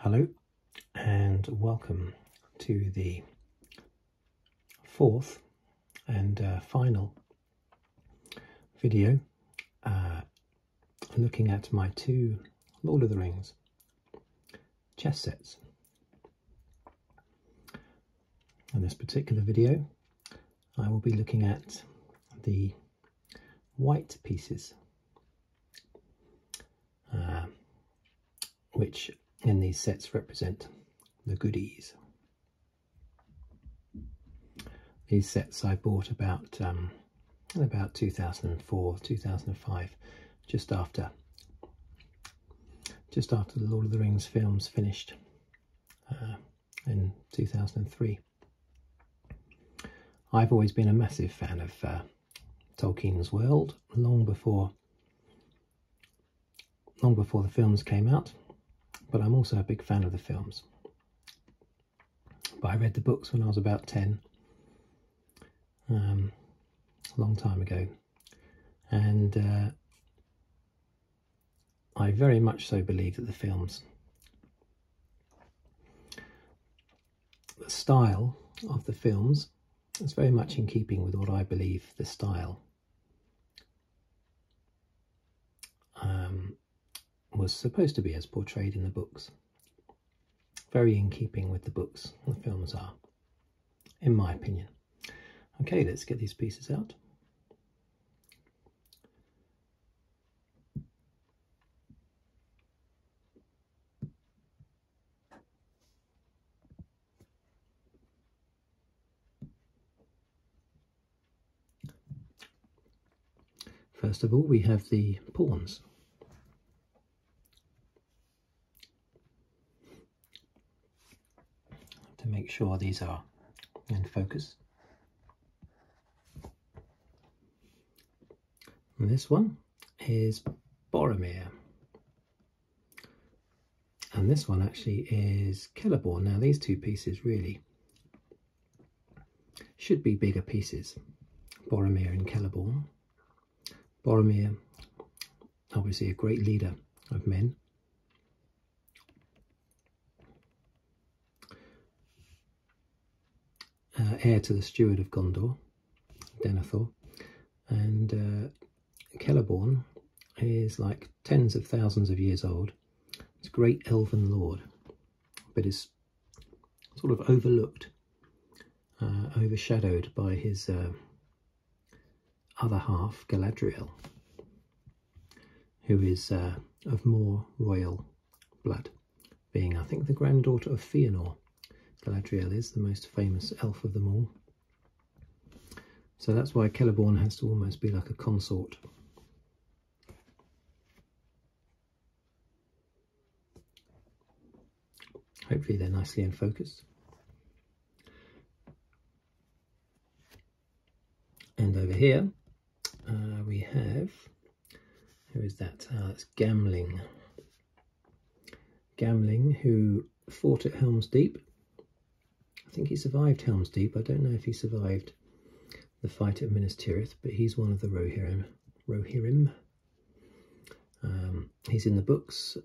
Hello and welcome to the fourth and final video looking at my two Lord of the Rings chess sets. In this particular video I will be looking at the white pieces which in these sets represent the goodies. These sets I bought about 2004, 2005, just after the Lord of the Rings films finished in 2003. I've always been a massive fan of Tolkien's world, long before the films came out. But I'm also a big fan of the films. But I read the books when I was about 10, a long time ago, and I very much so believe that the style of the films is very much in keeping with what I believe the style was supposed to be as portrayed in the books. Very in keeping with the books the films are, in my opinion. Okay, let's get these pieces out. First of all, we have the pawns. To make sure these are in focus. And this one is Boromir. And this one actually is Kellerborn. Now these two pieces really should be bigger pieces. Boromir and Kellerborn. Boromir, obviously a great leader of men. Heir to the steward of Gondor, Denethor, and Kellerborn is like tens of thousands of years old. It's a great elven lord, but is sort of overlooked, overshadowed by his other half, Galadriel, who is of more royal blood, being, I think, the granddaughter of Fëanor. Galadriel is the most famous elf of them all. So that's why Kellerborn has to almost be like a consort. Hopefully they're nicely in focus. And over here we have, who is that? That's Gamling. Gamling, who fought at Helm's Deep. I think he survived Helm's Deep. I don't know if he survived the fight at Minas Tirith, but he's one of the Rohirrim. He's in the books.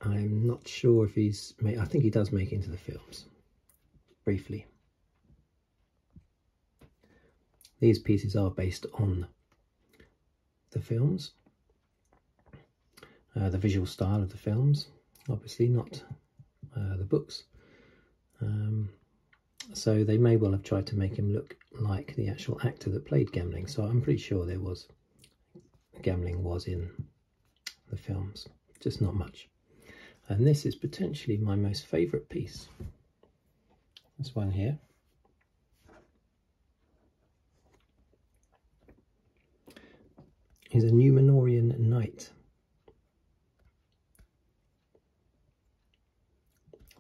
I'm not sure if he's made, I think he does make it into the films, briefly. These pieces are based on the films, the visual style of the films, obviously not the books, so they may well have tried to make him look like the actual actor that played Gamling. So I'm pretty sure Gamling was in the films, just not much. And this is potentially my most favourite piece. This one here. Is a Numenorian Knight.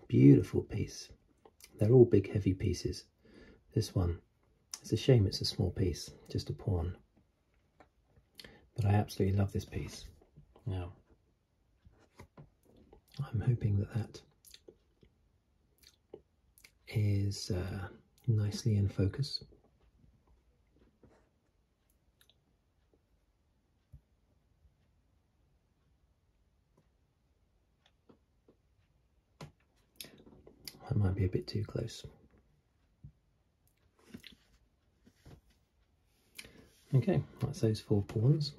Beautiful piece. They're all big heavy pieces. This one, it's a shame it's a small piece, just a pawn. But I absolutely love this piece. Now, I'm hoping that is nicely in focus. that might be a bit too close. Okay, that's those 4 pawns.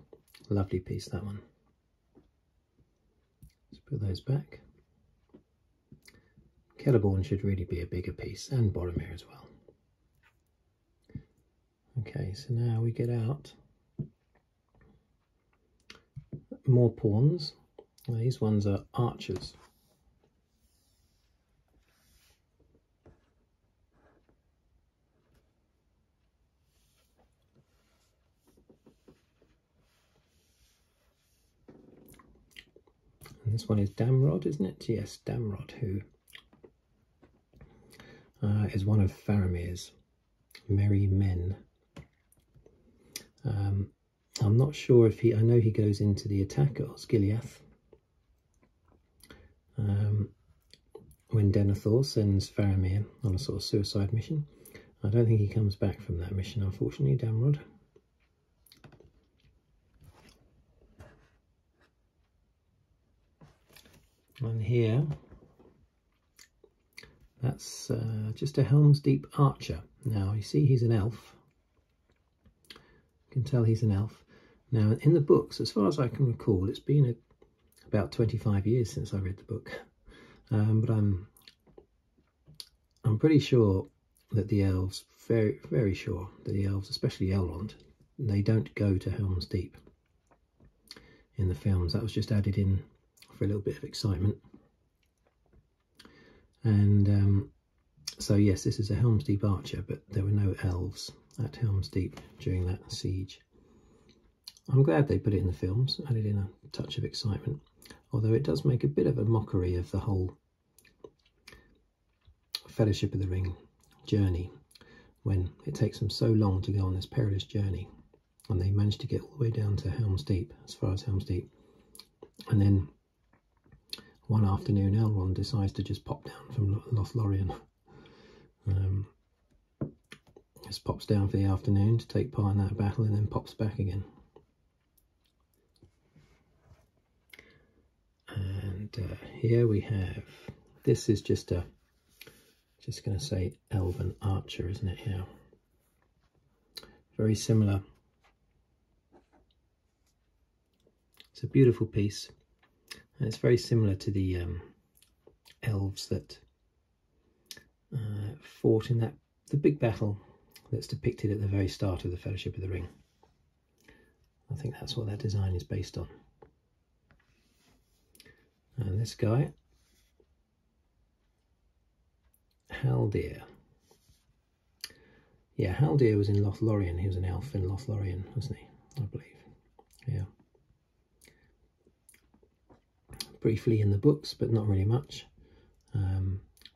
Lovely piece, that one. Let's put those back. Kellerborn should really be a bigger piece, and Boromir as well. Okay, so now we get out more pawns. Well, these ones are archers. And this one is Damrod, isn't it? Yes, Damrod, who is one of Faramir's merry men. I'm not sure if I know he goes into the attack at Osgiliath when Denethor sends Faramir on a sort of suicide mission. I don't think he comes back from that mission, unfortunately, Damrod. And here, that's just a Helm's Deep archer. Now, you see he's an elf. You can tell he's an elf. Now, in the books, as far as I can recall, it's been about 25 years since I read the book. But I'm pretty sure that the elves, very, very sure that the elves, especially Elrond, they don't go to Helm's Deep in the films. That was just added in for a little bit of excitement. And so yes, this is a Helm's Deep archer, but there were no elves at Helm's Deep during that siege. I'm glad they put it in the films, added in a touch of excitement, although it does make a bit of a mockery of the whole Fellowship of the Ring journey, when it takes them so long to go on this perilous journey, and they manage to get all the way down to Helm's Deep, as far as Helm's Deep, and then one afternoon Elrond decides to just pop down from LOTH. Just pops down for the afternoon to take part in that battle and then pops back again. And here we have, this is just going to say Elven Archer, isn't it? Yeah. Very similar. It's a beautiful piece. And it's very similar to the elves that fought in the big battle that's depicted at the very start of the Fellowship of the Ring. I think that's what that design is based on. And this guy, Haldir. Yeah, Haldir was in Lothlorien. He was an elf in Lothlorien, wasn't he? I believe. Yeah. Briefly in the books, but not really much.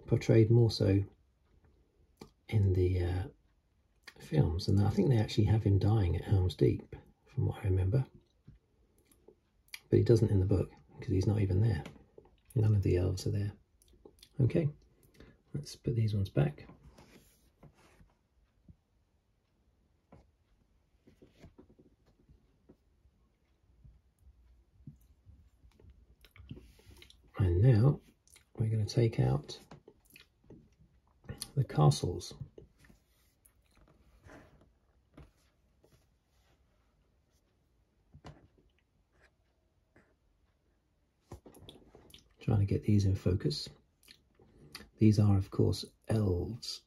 Portrayed more so in the films, and I think they actually have him dying at Helm's Deep, from what I remember. But he doesn't in the book, because he's not even there. None of the elves are there. Okay, let's put these ones back. And now we're going to take out the castles. Trying to get these in focus. These are, of course, elves.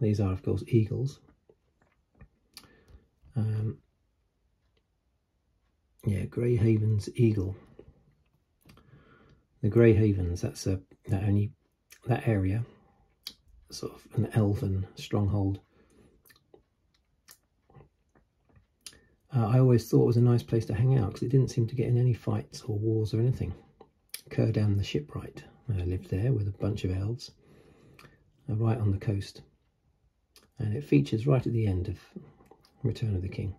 These are, of course, eagles. Yeah, Greyhaven's eagle. The Greyhavens, that's that area, sort of an elven stronghold. I always thought it was a nice place to hang out because it didn't seem to get in any fights or wars or anything. Círdan the Shipwright lived there with a bunch of elves, right on the coast, and it features right at the end of Return of the King.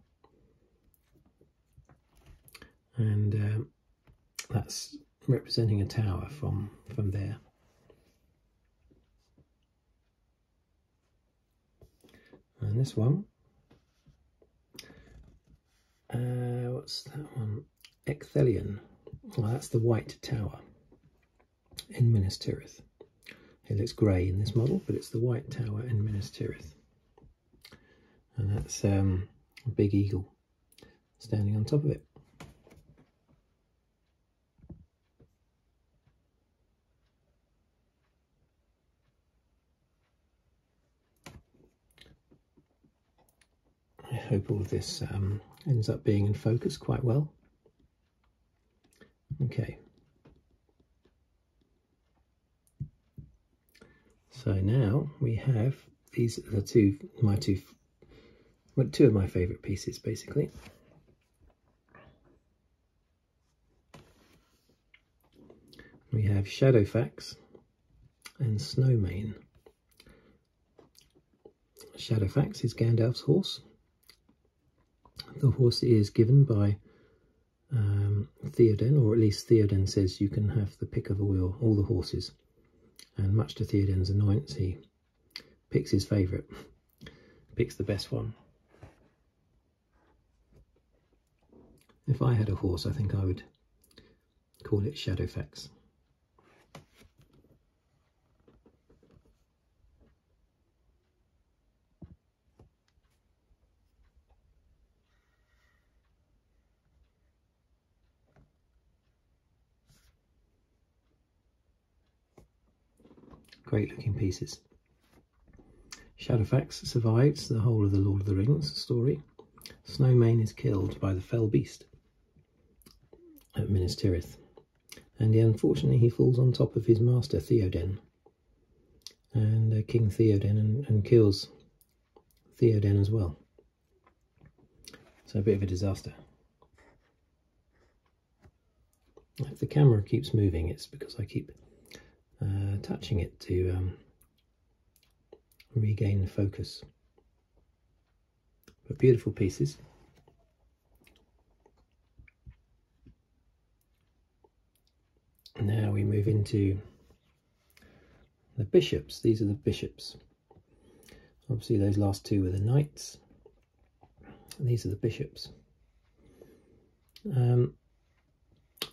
And that's representing a tower from there. And this one, what's that one? Ecthelion. Well, that's the White Tower in Minas Tirith. It looks grey in this model, but it's the White Tower in Minas Tirith. And that's a big eagle standing on top of it. I hope all of this ends up being in focus quite well. Okay. So now we have, these are two of my favourite pieces basically. We have Shadowfax and Snowmane. Shadowfax is Gandalf's horse. The horse is given by Theoden, or at least Theoden says you can have the pick of all the horses. And much to Theoden's annoyance, he picks his favourite, picks the best one. If I had a horse, I think I would call it Shadowfax. Great looking pieces. Shadowfax survives the whole of the Lord of the Rings story. Snowmane is killed by the fell beast at Minas Tirith, and unfortunately he falls on top of his master Theoden, and King Theoden, and kills Theoden as well. So a bit of a disaster. If the camera keeps moving, it's because I keep touching it to regain focus. But beautiful pieces. Now we move into the bishops. These are the bishops. Obviously those last two were the knights. And these are the bishops.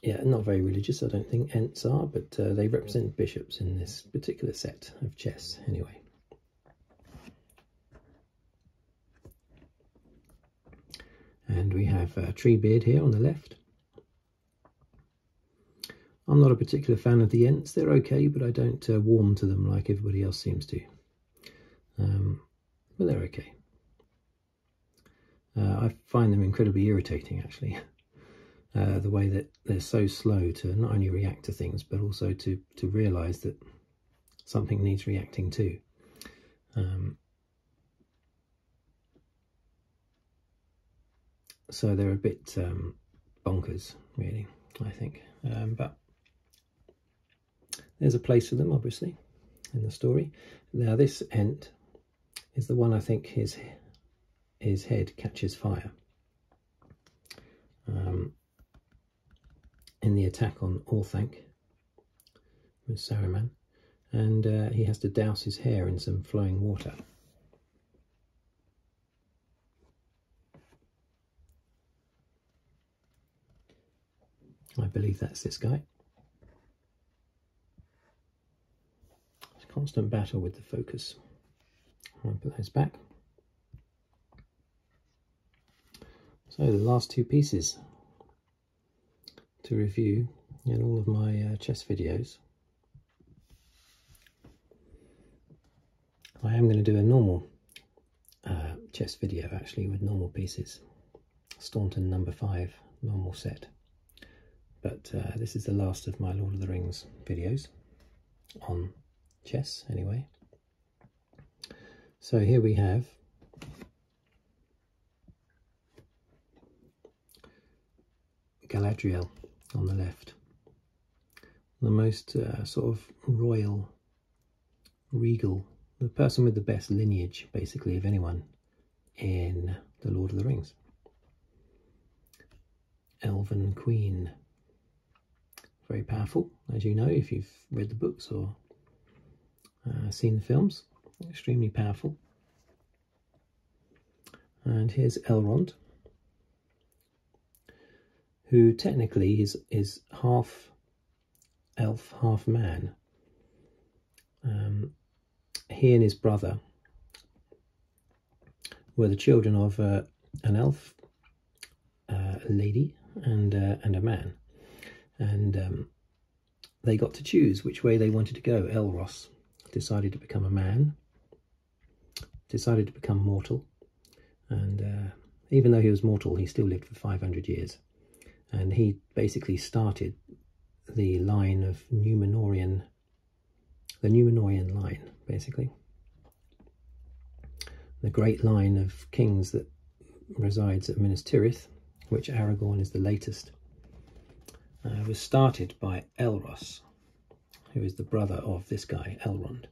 Yeah, not very religious, I don't think Ents are, but they represent bishops in this particular set of chess, anyway. And we have Treebeard here on the left. I'm not a particular fan of the Ents. They're okay, but I don't warm to them like everybody else seems to. But they're okay. I find them incredibly irritating, actually. The way that they're so slow to not only react to things, but also to realise that something needs reacting to. So they're a bit bonkers, really, I think. But there's a place for them, obviously, in the story. Now this Ent is the one I think his head catches fire. In the attack on Orthanc with Saruman, and he has to douse his hair in some flowing water. I believe that's this guy. It's a constant battle with the focus. I'll put those back. So the last two pieces to review in all of my chess videos. I am going to do a normal chess video actually with normal pieces. Staunton number 5 normal set. But this is the last of my Lord of the Rings videos on chess anyway. So here we have Galadriel on the left, the most sort of royal, regal, the person with the best lineage basically of anyone in the Lord of the Rings. Elven Queen, very powerful, as you know if you've read the books or seen the films, extremely powerful. And here's Elrond, who technically is half elf, half man. He and his brother were the children of an elf, a lady, and a man, and they got to choose which way they wanted to go. Elros decided to become a man, decided to become mortal, and even though he was mortal, he still lived for 500 years, and he basically started the line of Numenorian, the Numenorian line, basically. The great line of kings that resides at Minas Tirith, which Aragorn is the latest, was started by Elros, who is the brother of this guy, Elrond.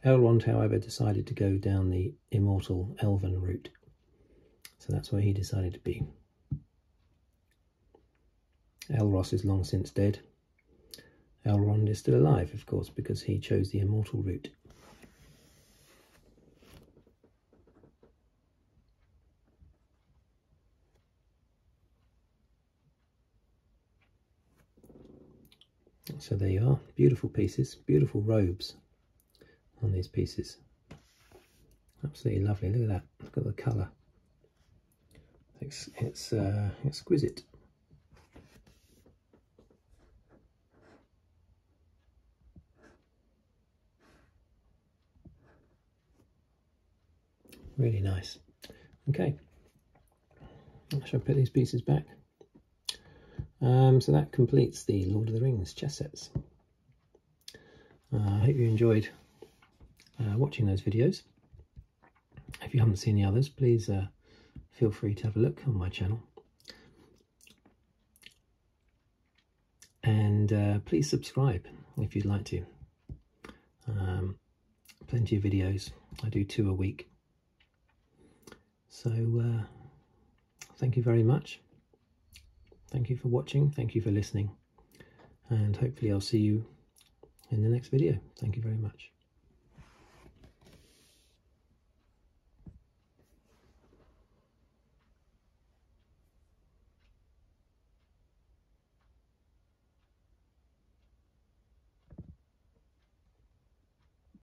Elrond, however, decided to go down the immortal elven route, so that's where he decided to be. Elros is long since dead. Elrond is still alive, of course, because he chose the immortal route. So there you are, beautiful pieces, beautiful robes on these pieces. Absolutely lovely, look at that, look at the colour. It's exquisite. Really nice. Okay, I shall put these pieces back. So that completes the Lord of the Rings chess sets. I hope you enjoyed watching those videos. If you haven't seen the others, please feel free to have a look on my channel. And please subscribe if you'd like to. Plenty of videos. I do 2 a week. So thank you very much. Thank you for watching, thank you for listening, and hopefully I'll see you in the next video. Thank you very much.